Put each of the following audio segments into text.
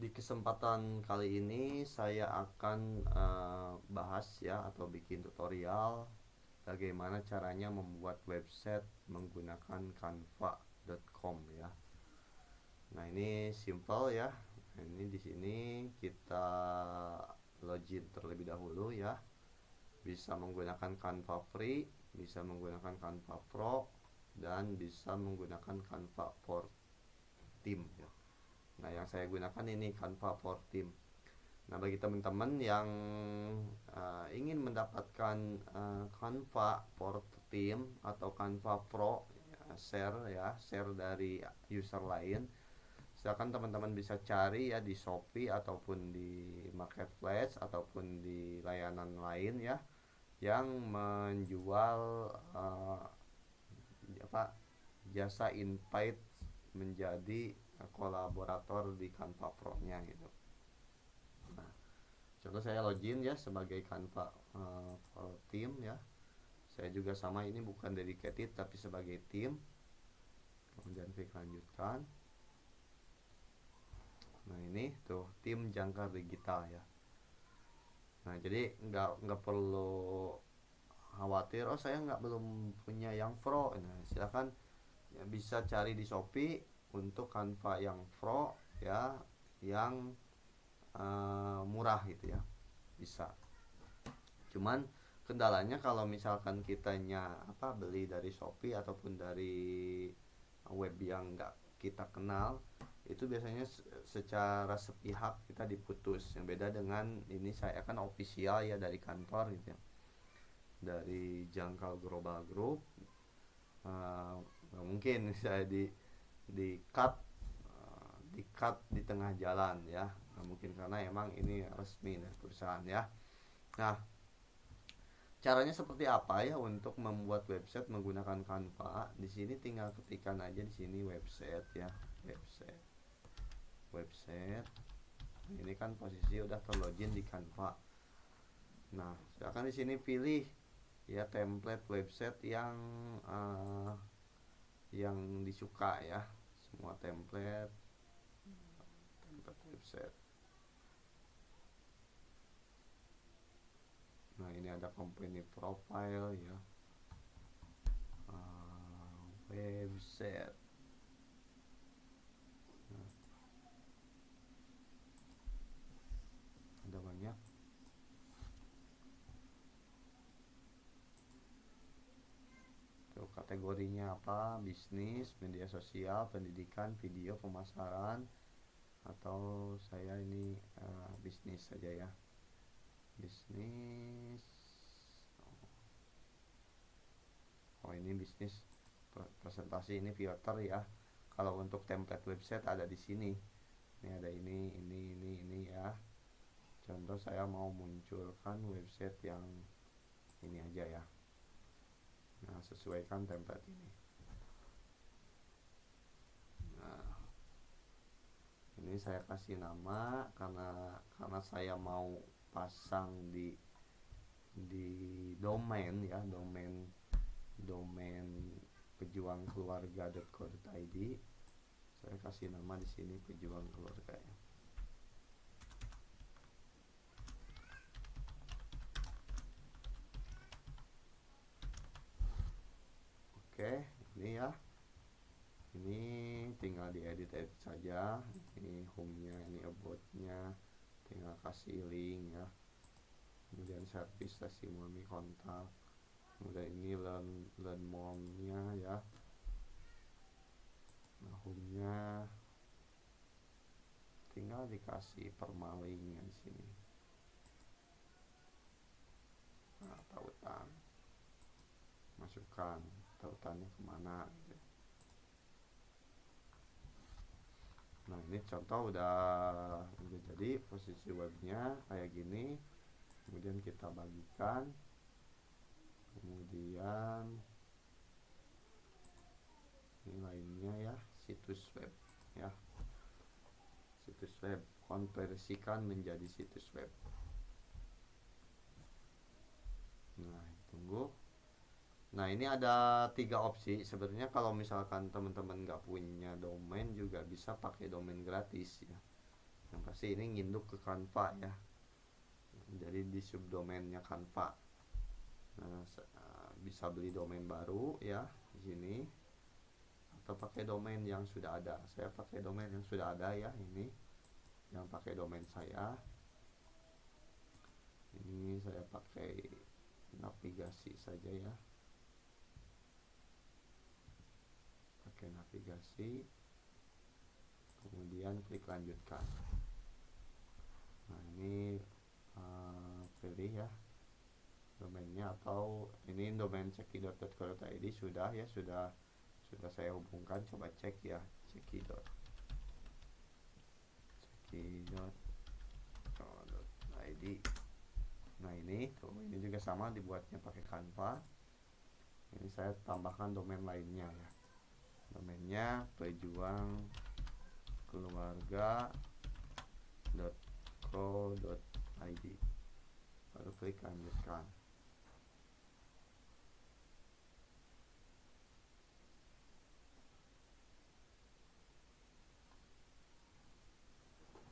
Di kesempatan kali ini saya akan bahas ya atau bikin tutorial bagaimana caranya membuat website menggunakan canva.com ya. Nah, ini simple ya. Nah, ini di sini kita login terlebih dahulu ya. Bisa menggunakan Canva free, bisa menggunakan Canva Pro, dan bisa menggunakan Canva for Team ya. Nah, yang saya gunakan ini Canva for Team. Nah, bagi teman-teman yang ingin mendapatkan Canva for Team atau Canva Pro share dari user lain, silakan teman-teman bisa cari ya di Shopee ataupun di Marketplace ataupun di layanan lain ya yang menjual apa jasa invite menjadi kolaborator di Canva Pro-nya gitu. Nah, contoh saya login ya sebagai Canva for Team ya. Saya juga sama, ini bukan dedicated tapi sebagai tim. Kemudian klik lanjutkan. Nah, ini tuh tim jangkar digital ya. Nah, jadi nggak perlu khawatir, oh saya belum punya yang pro. Nah, silakan ya, bisa cari di Shopee untuk Canva yang pro ya, yang murah gitu ya, bisa. Cuman kendalanya kalau misalkan kitanya beli dari Shopee ataupun dari web yang nggak kita kenal, itu biasanya secara sepihak kita diputus. Yang beda dengan ini, saya kan official ya dari kantor gitu ya, dari Jangkal Global Group. Nggak mungkin saya di cut di tengah jalan ya, nggak mungkin, karena emang ini resmi dari perusahaan ya. Nah, caranya seperti apa ya untuk membuat website menggunakan Canva? Di sini tinggal ketikkan aja di sini website ya, website. Ini kan posisi udah terlogin di Canva. Nah, silakan di sini pilih ya template website yang disuka ya, semua template website. Nah, ini ada company profile ya, website. Nah, ada banyak. Tuh, kategorinya apa? Bisnis, media sosial, pendidikan, video, pemasaran, atau saya ini bisnis saja ya, bisnis. Oh, ini bisnis presentasi, ini filter ya. Kalau untuk template website ada di sini. Ini ada ini ya. Contoh saya mau munculkan website yang ini aja ya. Nah, sesuaikan template ini. Nah, ini saya kasih nama karena saya mau pasang di domain ya, domain pejuangkeluarga.co.id. Saya kasih nama di sini pejuang keluarga ya. Oke, ini ya. Ini tinggal diedit saja. Ini home-nya, ini about-nya. Tinggal kasih link ya. Kemudian service, testimoni, kontak. Kemudian ini learn more-nya ya. Nah, home-nya tinggal dikasih permalingnya di sini. Nah, tautan. Masukkan tautannya kemana gitu. Nah, ini contoh udah jadi posisi webnya kayak gini. Kemudian kita bagikan. Kemudian ini lainnya ya, situs web ya. Situs web, konversikan menjadi situs web. Nah, tunggu. Nah, ini ada 3 opsi. Sebenarnya kalau misalkan teman-teman nggak punya domain juga bisa pakai domain gratis ya. Yang pasti ini nginduk ke Canva ya, jadi di subdomainnya Canva. Nah, bisa beli domain baru ya di sini, atau pakai domain yang sudah ada. Saya pakai domain yang sudah ada ya, ini yang pakai domain saya. Ini saya pakai navigasi saja ya, pakai navigasi, kemudian klik lanjutkan. Nah ini pilih ya domainnya, atau ini domain cekidot.co.id sudah ya, sudah saya hubungkan. Coba cek ya, cekidot.co.id. Nah ini tuh, ini juga sama dibuatnya pakai Canva. Ini saya tambahkan domain lainnya ya, domainnya pejuangkeluarga.co.id, baru klik lanjutkan.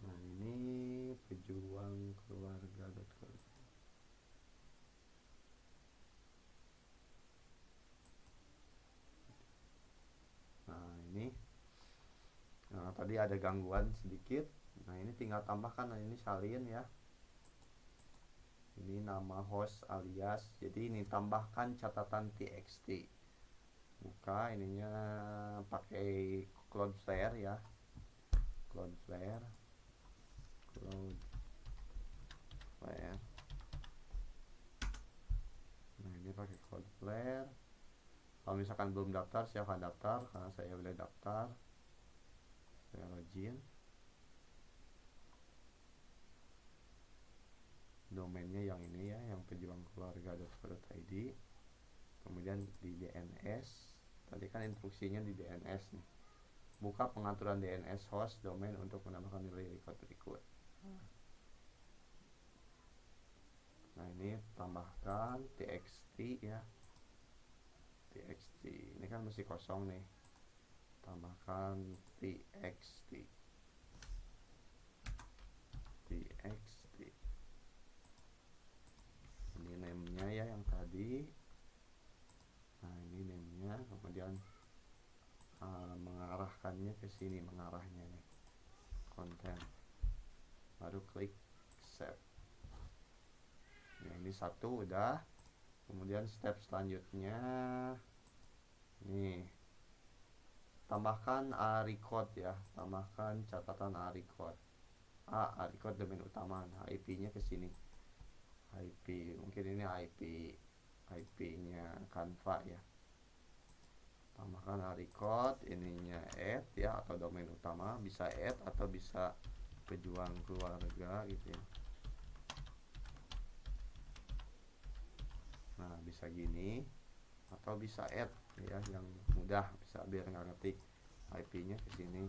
Nah ini pejuangkeluarga.co.id. Nah ini, nah tadi ada gangguan sedikit. Nah ini tinggal tambahkan, nah ini salin ya, ini nama host alias, jadi ini tambahkan catatan txt. Buka ininya pakai Cloudflare ya, Cloudflare. Nah ini pakai Cloudflare. Kalau misalkan belum daftar, silahkan daftar. Karena saya udah daftar, saya login. Domainnya yang ini ya, yang pejuangkeluarga.co.id. Kemudian di DNS, tadi kan instruksinya di DNS nih. Buka pengaturan DNS host domain untuk menambahkan nilai record berikut. Nah ini tambahkan txt ya, txt ini kan masih kosong nih, tambahkan txt. Ini name-nya ya yang tadi. Nah ini name-nya, kemudian mengarahkannya ke sini, mengarahnya nih, konten, baru klik save. Nah ini satu udah. Kemudian step selanjutnya nih, tambahkan record ya, tambahkan catatan record. Record domain utama. Nah IP-nya ke sini, IP mungkin ini IP-nya Canva ya. Tambahkan record, ininya add ya, atau domain utama, bisa add atau bisa pejuang keluarga gitu ya. Nah bisa gini, atau bisa add ya, yang mudah, bisa biar nggak ngetik IP-nya ke sini.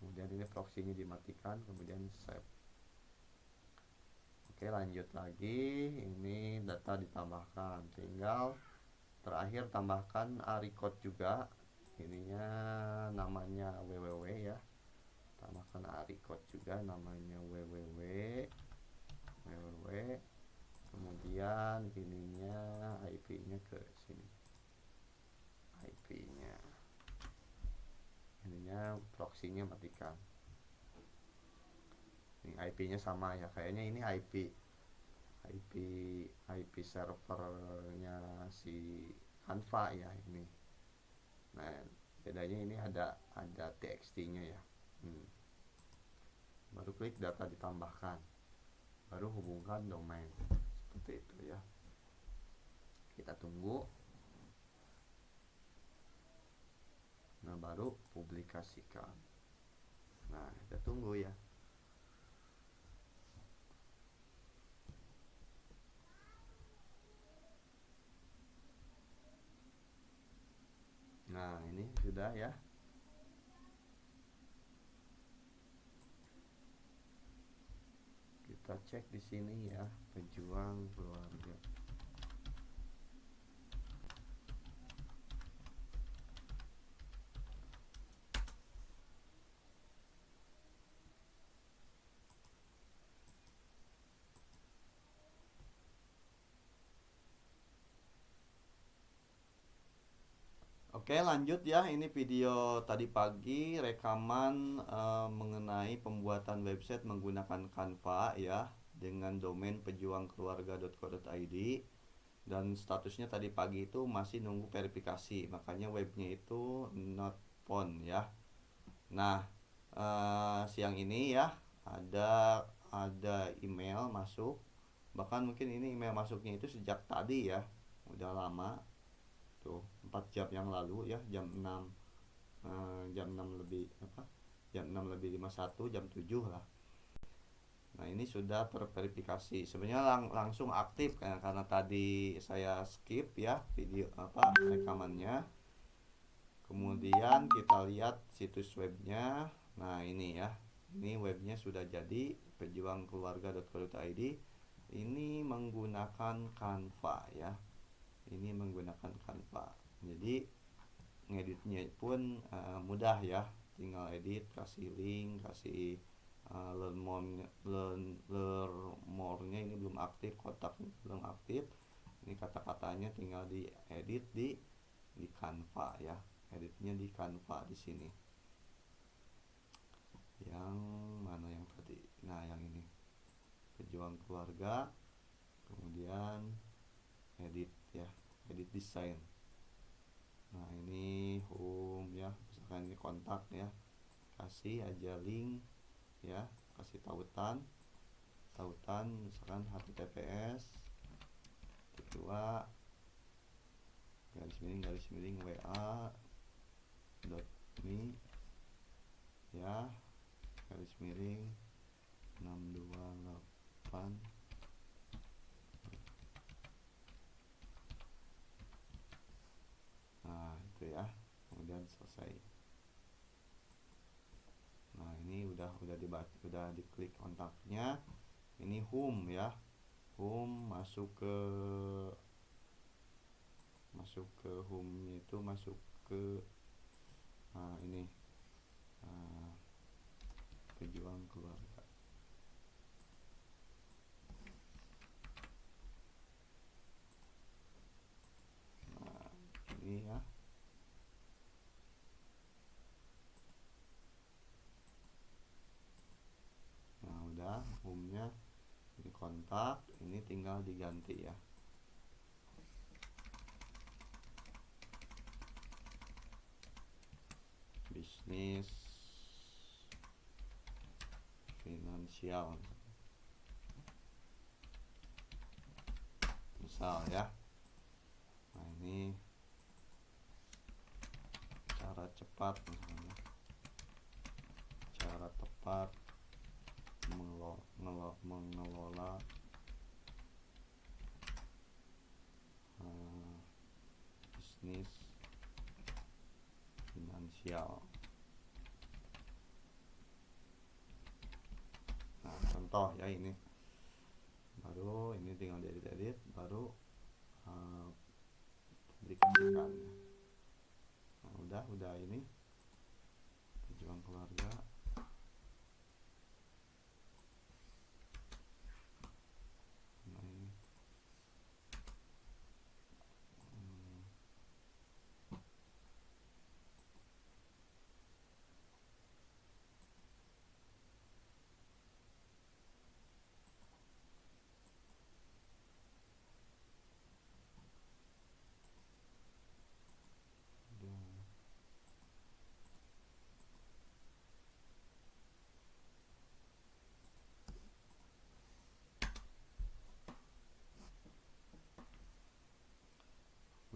Kemudian ini proxy-nya dimatikan, kemudian save. Oke lanjut lagi, ini data ditambahkan, tinggal terakhir tambahkan record juga, ininya namanya www ya, tambahkan record juga namanya www, kemudian ininya IP-nya ke sini, IP-nya, ininya proxy-nya matikan. Ini IP-nya sama ya, kayaknya ini IP servernya si Canva ya ini. Nah bedanya ini ada txt-nya ya. Baru klik data ditambahkan, baru hubungkan domain, seperti itu ya. Kita tunggu. Nah baru publikasikan. Nah kita tunggu ya. Nah ini sudah ya. Kita cek di sini ya, pejuang keluarga. Oke, lanjut ya. Ini video tadi pagi rekaman mengenai pembuatan website menggunakan Canva ya, dengan domain pejuangkeluarga.co.id, dan statusnya tadi pagi itu masih nunggu verifikasi, makanya webnya itu not found ya. Nah, siang ini ya ada email masuk, bahkan mungkin ini email masuknya itu sejak tadi ya, udah lama tuh, 4 jam yang lalu ya, jam 6, jam 6 lebih apa, jam 6 lebih 51, jam 7 lah. Nah, ini sudah terverifikasi, sebenarnya langsung aktif karena tadi saya skip ya video apa rekamannya. Kemudian kita lihat situs webnya. Nah, ini ya, ini webnya sudah jadi, pejuangkeluarga.co.id. Ini menggunakan Canva ya, ini menggunakan Canva. Jadi ngeditnya pun mudah ya, tinggal edit, kasih link, kasih learn more-nya ini belum aktif, kotak belum aktif. Ini kata-katanya tinggal diedit di Canva ya, editnya di Canva di sini. Yang mana yang tadi? Nah, yang ini, pejuang keluarga, kemudian edit ya, edit desain. Nah, ini home ya, misalkan ini kontak ya, kasih aja link ya, kasih tautan misalkan https kedua garis miring wa.me ya, garis miring 628. Nah, itu ya, kemudian selesai. Nah, ini udah dibaca, udah diklik kontaknya. Ini home ya, home, masuk ke home itu, masuk ke ini pejuang keluarga. Nah, ini ya. Nah, udah home-nya, ini kontak, ini tinggal diganti ya. Bisnis finansial misal ya. Nah, ini cara cepat misalnya, cara tepat mengelola bisnis finansial. Nah, contoh ya, ini baru, ini tinggal diedit, baru publikasikan ya. Nah, udah ini pejuang keluarga. Nah, ini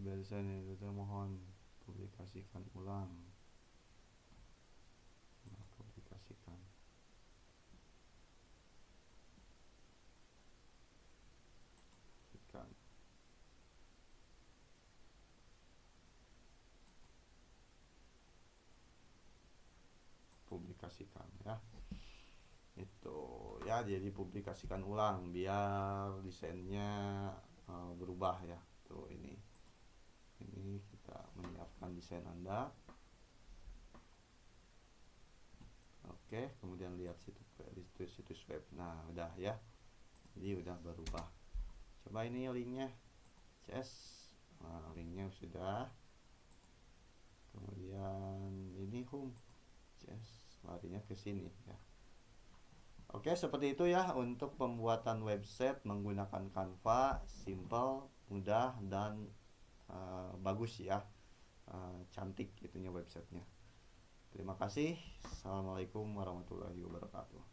udah desain itu, mohon publikasikan ulang. Nah, publikasikan. Publikasikan ya, itu ya, jadi publikasikan ulang biar desainnya berubah ya. Tuh, ini kita menyiapkan desain Anda. Oke, kemudian lihat situs web. Nah, udah ya, jadi udah berubah. Coba ini linknya, CS. Nah, linknya sudah. kemudian ini home, yes, larinya ke sini ya. Oke, seperti itu ya untuk pembuatan website menggunakan Canva, simple, mudah, dan bagus ya. Cantik itunya websitenya. Terima kasih. Assalamualaikum warahmatullahi wabarakatuh.